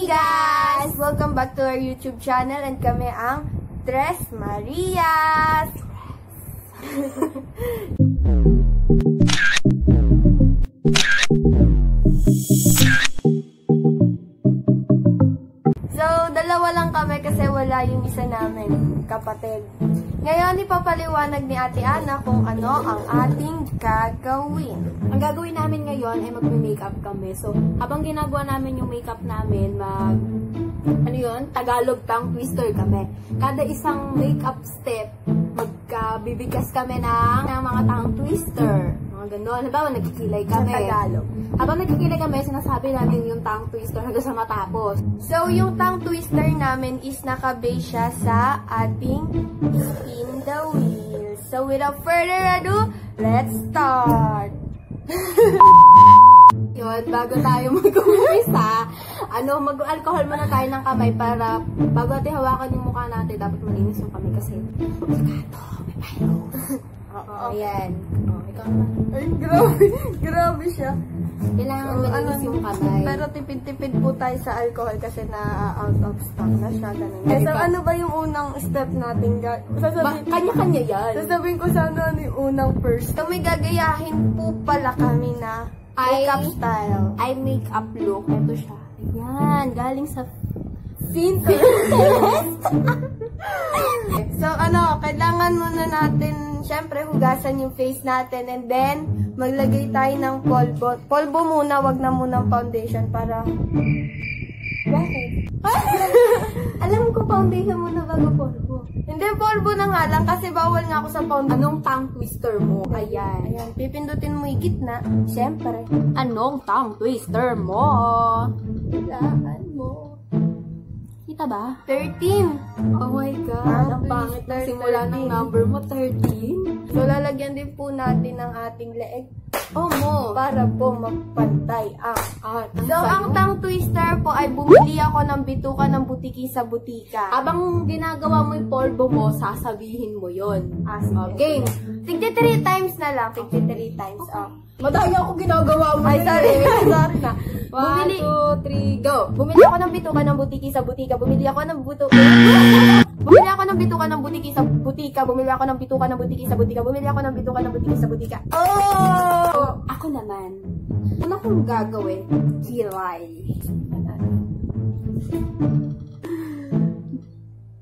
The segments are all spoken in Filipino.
amigas! Welcome back to our YouTube channel and kami ang Tres Marias! So, dalawa lang kami kasi wala yung isa namin kapatid. Ngayon, ipapaliwanag ni Ate Ana kung ano ang ating gagawin. Ang gagawin namin ngayon ay magme-makeup kami. So, habang ginagawa namin yung makeup namin, Tagalog tongue twister kami. Kada isang makeup step, magbibigas kami ng mga tongue twister. Mga ganon. Halimbawa, nagkikilay kami. Sa Tagalog. Habang nagkikilay kami, sinasabi namin yung tongue twister hanggang sa matapos. So, yung tongue twister namin is nakabase siya sa ating spin the wheel. So, without further ado, let's start! Yun, bago tayo mag-umpisa, mag-alcohol muna tayo ng kamay para bago natin hawakan yung mukha natin, dapat malinis yung kamay kasi may virus. Oo, ayan. Ikaw naman. Ay, grabe siya. Kailangan malinis yung kamay. Pero tipid-tipid po tayo sa alcohol kasi na-out of stock na siya. So, ano ba yung unang step natin? Kanya-kanya yan. Sasabihin ko sana ano yung unang first. So, may gagayahin po pala kami na makeup style. Ay makeup look. Ito siya. Ayan, galing sa Pinterest. So, kailangan muna natin, syempre, hugasan yung face natin and then, maglagay tayo ng polvo. Polvo muna, wag na muna foundation para... Bakit? Alam ko, foundation muna bago polvo. Hindi, polvo na nga lang kasi bawal nga ako sa foundation. Anong tongue twister mo? Ayan. Ayan, pipindutin mo yung gitna. Syempre. Anong tongue twister mo? Kailangan mo. Kita ba? 13. Oh my God. Ang pangit na simula ng number mo, 13. So, lalagyan din po natin ng ating leeg. Mo. Para po magpantay ang art. So, sa'yo? ang tongue twister po ay bumili ako ng bituka ng butiki sa butika. Habang ginagawa mo yung polvo mo, sasabihin mo yun. Okay. Tigti 3 times na lang. Tigti 3 times. Madaya ako ginagawa mo. Ay, sorry. Sorry na. 1, 2, 3, go! Bumili ako ng bituka ng butiki sa butika. Bumili ako ng bituka ng butiki sa butika. Bumili ako ng bituka ng butiki sa butika. Bumili ako ng bituka ng butiki sa butika. Oh! Ako naman. Ano kong gagawin? Kilay.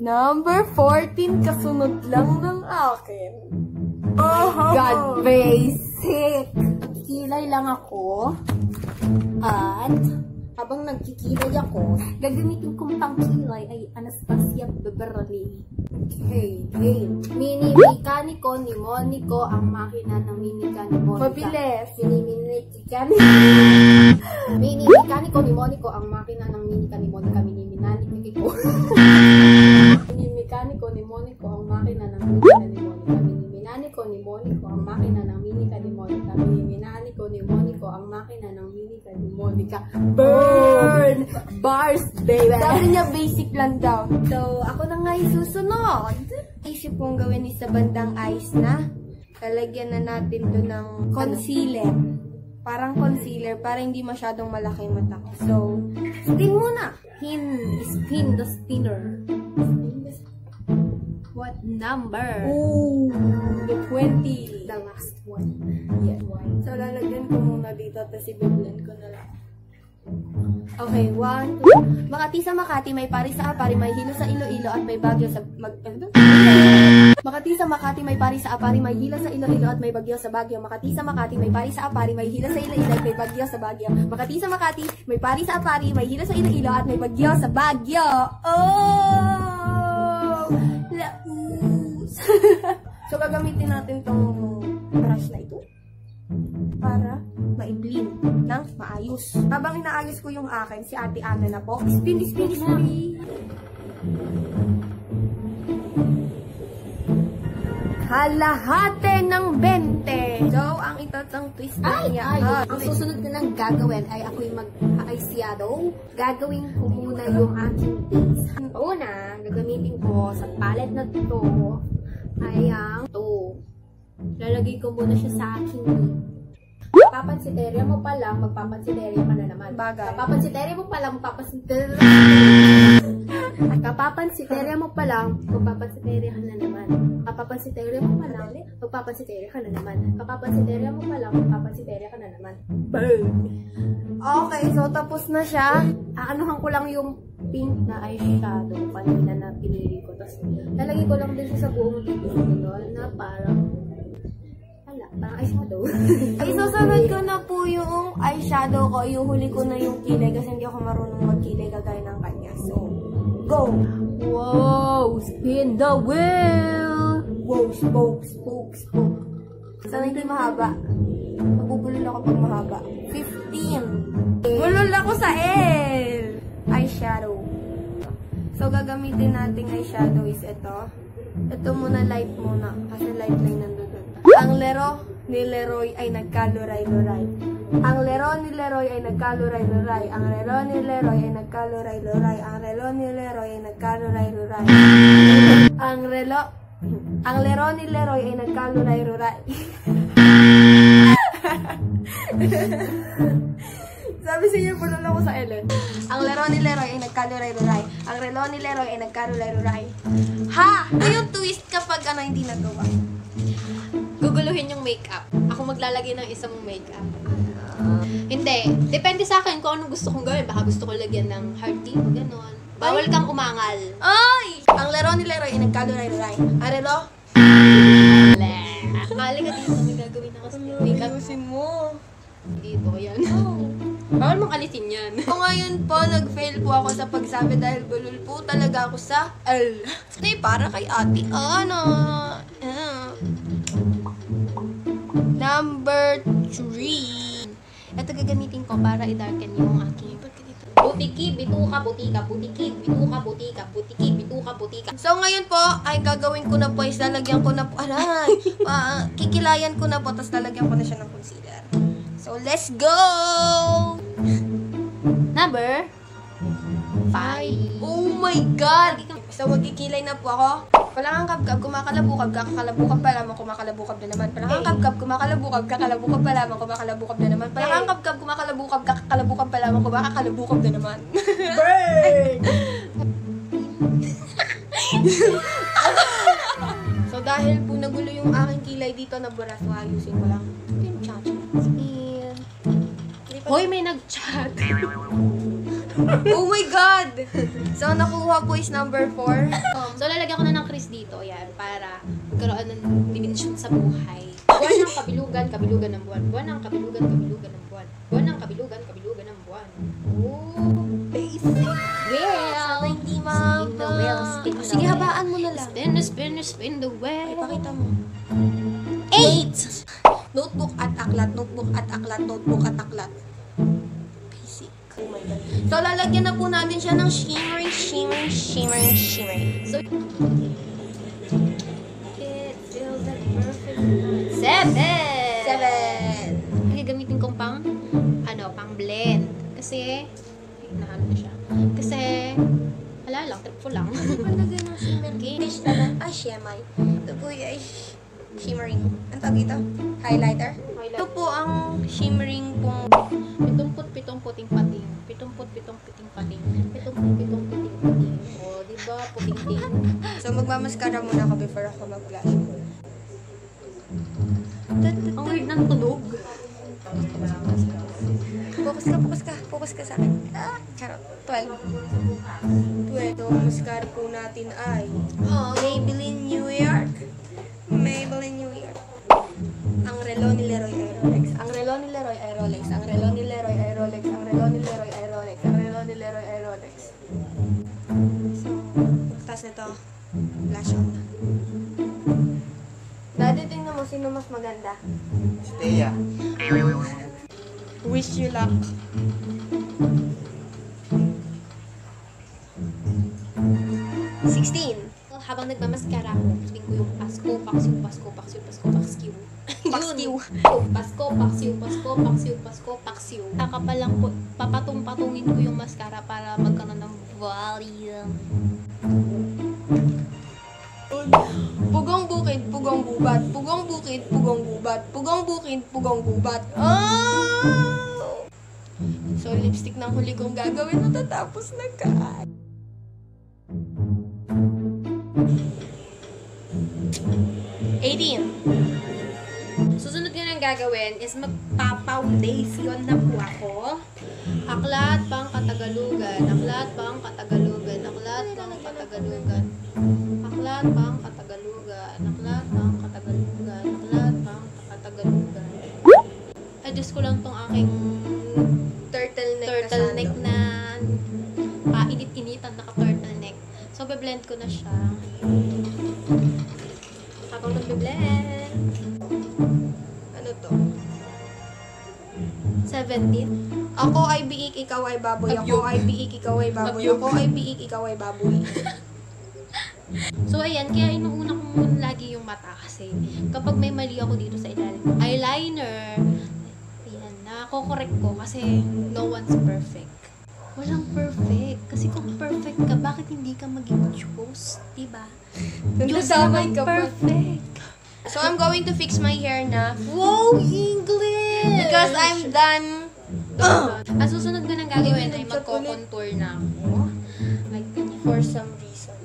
Number 14, kasunod lang ng akin. God, basic! Kilay lang ako. At habang nagkikilay ako, gagamitin kong pangkilay ay Anastasia Beverly. Okay, game. Mini-mika ni Monico ang makina ng mini-mika ni Monica. Mabilis. Mini-mika ni Monico ang makina ng mini-mika ni Monica. Mini-mika ni Monico ang makina ng mini-mika ni Monica. Miniminaniko ni Monico ang makina ng mini-mika ni Monica. Miniminaniko ni Monico ang makina ng mini-mika ni Monica. Burn! Bars, baby! Sabi niya basic lang daw. So, ako na nga yung susunod. Isip kong gawin is sa bandang eyes na. Lalagyan na natin to ng concealer. Parang concealer para hindi masyadong malaki mata ko. So, spin muna. Spin the spinner. What number? Ooh, the 20. The last one. Yeah. So, lalagyan ko muna dito tapos i-blend ko na lang. Okay, 1, 2. Makati sa Makati, may pari sa Apari, may hilo sa Iloilo at may bagyo sa Makati sa Makati, may pari sa Apari, may hilo sa Iloilo at may bagyo sa Bagyo. Makati sa Makati, may pari sa Apari, may hilo sa Iloilo at may bagyo sa Bagyo. Makati sa Makati, may pari sa Apari, may hilo sa Iloilo at may bagyo sa Bagyo. Oh! Laus! So, gagamitin natin tong brush na ito para ma-blend ng maayos. Habang inaayos ko yung akin, si Ate Ana na po. Spin. Kalahate ng 20. So, ang itatang twist niya. Ang susunod ko nang gagawin ay ako'y mag-eyeshadow. Gagawin ko muna yung aking base. Una, gagamitin ko sa palette na to ay ang to. Lalagay ko muna siya sa aking Kapansiterya mo pa lang, magpapansiterya ka na naman. Bagay. Kapansiterya mo pa lang, magpapansiterya mo pa lang, magpapansiterya ka na naman. Kapapansiterya mo pa lang, magpapansiterya ka na naman. Kapapansiterya mo pa lang, magpapansiterya ka na naman. Okay, so tapos na siya. Aanuhan ko lang yung pink na eyeshadow kanina na pinili ko. Tapos, lalagay ko lang din siya sa buong video na parang eyeshadow. Ay, susunod ko na po yung eyeshadow ko. Iuhuli ko na yung kilay kasi hindi ako marunong magkilay kagaya ng kanya. So, go! Wow! Spin the wheel! Wow, spoke, spoke, spoke. Sana hindi mahaba. Mabubulol ako pag mahaba. 15. Bulol ako sa L! Eyeshadow. So, gagamitin nating eyeshadow is ito. Ito muna, light muna. Kasi light lang nandun. Ang lero ni Leroy ay nagkaluray-luray. Ang lero ni Leroy ay nagkaluray-luray. Ang lero ni Leroy ay nagkaluray-luray. Ang lero ni Leroy ay nagkaluray-luray. Ang lero ni Leroy ay nagkaluray-luray. Sabi sa inyo, bulol ako sa Ellen. Ang laro ni Leroy ay nagkaluray-luray. Ang relo ni Leroy ay nagkaluray-luray. Ha! Ito yung twist kapag hindi nagawa. Guguluhin yung makeup. Ako maglalagay ng isang makeup. Hindi. Depende sa akin kung anong gusto kong gawin. Baka gusto ko lagyan ng heart tip, gano'n. Bawal kang umangal. Ay! Ang laro ni Leroy ay nagkaluray-luray. Ang relo? Kali ka dito, may gagawin ako sa makeup. Ayusin mo. Dito, yan. Bawal mong alisin yan. So ngayon po, nag-fail po ako sa pagsabi dahil bulol po talaga ako sa L. Ito para kay ate Ana. Number 3. Ito gagamitin ko para i-darken yung aking butiki, bituka, butika, butiki, bituka, butika, butiki, bituka, butika. So ngayon po, ay gagawin ko na po is lalagyan ko na po, kikilayan ko na po, tapos lalagyan ko na siya ng concealer. So let's go! Number 5. Oh my God! So magkikilay na po ako. Palakang kabkab, kumakalabukab, kakakalabukab pa lamang, kumakalabukab na naman. Palakang kabkab, kumakalabukab, kakalabukab pa lamang, kumakalabukab na naman. Palakang kabkab, kumakalabukab, kakakalabukab pa lamang, kumakakalabukab na naman. Burn! So dahil po nagulo yung aking kilay dito na buras, so ayusin ko lang. Yung cha-cha. Hoy, may nag-chat. Oh my God! So, nakuha po is number 4. So, lalagyan ko na ng crease dito, yan, para magkaroon ng dimensyon sa buhay. Buwan ng kabilugan, kabilugan ng buwan. Buwan ng kabilugan, kabilugan ng buwan. Buwan ng kabilugan, kabilugan ng buwan. Oh, basic. Well, Sana hindi spin the wheel, spin the Sige, wheel. habaan mo na lang. Spin, spin, spin the wheel. Ipakita mo. 8! Notebook at aklat, notebook at aklat, notebook at aklat. Basic. Oh my God. So, lalagyan na po natin siya ng shimmery, shimmery, shimmery, shimmery. So, It feels like perfect time. 7! Gagamitin kong pang blend. Kasi, nahalo na siya. Kasi, wala lang, trip ko lang. palagay ng shimmery. Fish na lang. Ay, shemay. Ito po ay shimmering. Ang tawag ito? Highlighter. Ito po ang shimmering pong 70 puting pating. 70 puting pating. 70 puting pating. O, diba? Puting-ting. So, magmamaskara muna ako before ako mag-blush. Ang weird ng tunog. Focus ka sa akin. Charot. 12. So, mascara po natin ay Maybelline New York. Maybelline New York. Ang relo ni Leroy ay Rolex. Ang relo ni Leroy ay Rolex. Ang relo ni Leroy ay Rolex. Ang relo ni Leroy ay Rolex. Ang relo ni Leroy ay Rolex. So, tapos nito, blush on. Daddy, tingnan mo sino mas maganda. Thea. Wish you luck. Habang nagmamaskara ako, sabihin ko yung Pasko, Paksiw, Pasko, Paksiw, Pasko, Paksiw. Paksiw. Pasko, Paksiw, Pasko, Paksiw, Pasko, Paksiw. Saka pa lang po, papatong-patungin ko yung maskara para magkaroon ng volume. Pugong bukid, pugong bubad. Pugong bukid, pugong gubat. Pugong bukid, pugong gubat. Oh! So, lipstick ng huli kong gagawin natatapos na guys. Susunod ko nang gagawin is magpa-foundation na po ako. Aklat pang Katagalugan. Aklat pang Katagalugan. Aklat pang Katagalugan. Aklat pang Katagalugan. Aklat pang Katagalugan. Aklat pang Katagalugan. Adjust ko lang tong aking turtleneck na init-initan naka-turtleneck. So, be-blend ko na siya. Habang nag-blend. Ano to? 17. Ako ay biik, ikaw ay baboy. Ako ay biik, ikaw ay baboy. Ako ay biik, ikaw ay baboy. So, ayan. Kaya inuuna ko muna lagi yung mata kasi kapag may mali ako dito sa ilalim ng eyeliner, ayan, nako-correct ko kasi no one's perfect. Walang perfect. Kasi kung perfect ka, bakit hindi ka maging Diyos? Diba? Diyos naman ka pa. perfect. So, I'm going to fix my hair na. Wow, English! Because I'm done. Ang susunod ko nang gagawin ay magko-contour na ako. Like, ganyan. For some reason.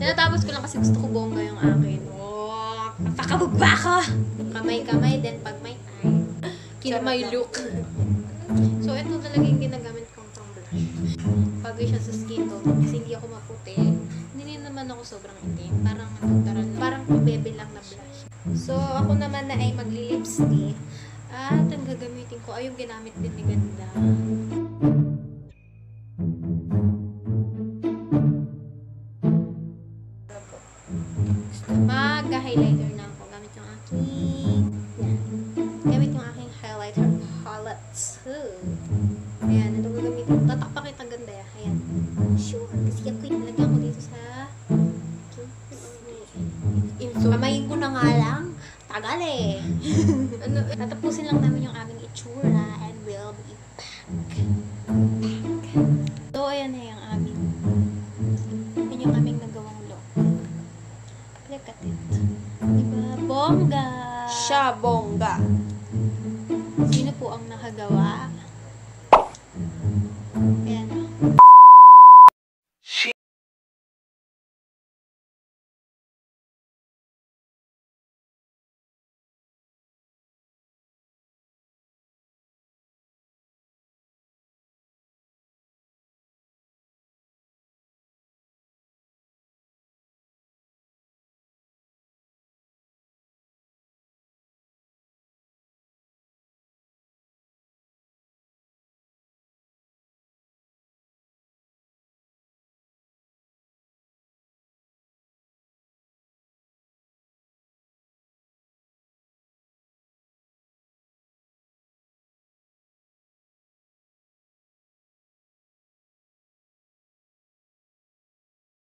Tinatapos ko lang kasi gusto ko bongga yung akin. Oh, napakabugba ka! Kamay-kamay, then pag may eye, kill my look. So, ito talaga yung ginagamit kong pang blush. Bagay siya sa skin tone kasi hindi ako maputi. Hindi rin naman ako sobrang itim. Parang natural lang. Parang pabebe lang na blush. So, ako naman na ay magli-lipstick. At ang gagamitin ko ay yung ginamit din ni Ganda. Mag-highlighter na ako. Gamit yung aking... Yan. Gamit yung aking highlighter palette. Ayan, ito gagamitin ko. Tatakpa kita Ganda. Ayan. Sure. Kasi ako nilagyan ko dito sa... Kamayin ko na nga lang. Tagal eh. Tatapusin lang namin yung aming itsura and we'll be back. So, ayan na yung aming... Yun yung aming nagawang look. Look at it. Diba? Bongga! Siya, bongga. Sino po ang nakagawa?